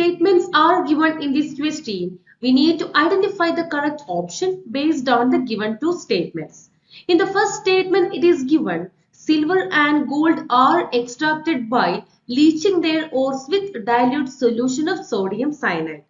statements are given in this question. We need to identify the correct option based on the given two statements. In the first statement, it is given silver and gold are extracted by leaching their ores with dilute solution of sodium cyanide.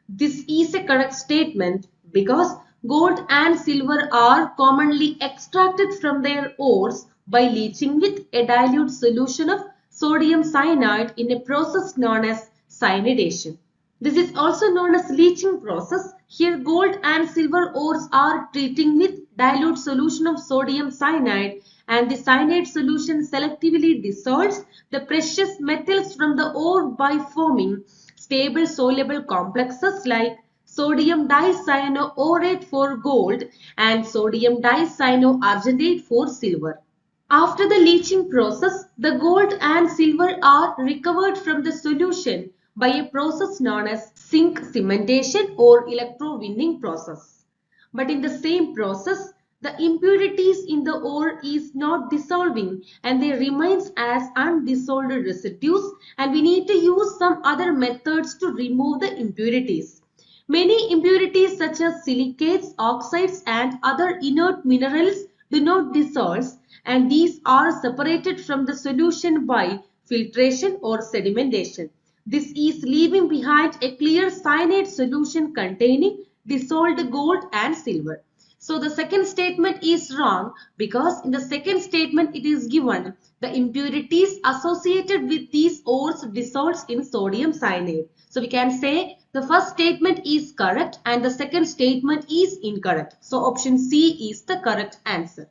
This is a correct statement because gold and silver are commonly extracted from their ores by leaching with a dilute solution of sodium cyanide in a process known as cyanidation. This is also known as leaching process. Here gold and silver ores are treating with dilute solution of sodium cyanide, and the cyanide solution selectively dissolves the precious metals from the ore by forming stable soluble complexes like sodium dicyanoorate for gold and sodium dicyanoargentate for silver. After the leaching process, the gold and silver are recovered from the solution by a process known as zinc cementation or electrowinning process. But in the same process, the impurities in the ore is not dissolving and they remains as undissolved residues, and we need to use some other methods to remove the impurities. Many impurities such as silicates, oxides and other inert minerals do not dissolve, and these are separated from the solution by filtration or sedimentation. This is leaving behind a clear cyanide solution containing dissolved gold and silver. So the second statement is wrong because in the second statement it is given the impurities associated with these ores dissolves in sodium cyanide. So we can say the first statement is correct and the second statement is incorrect. So option C is the correct answer.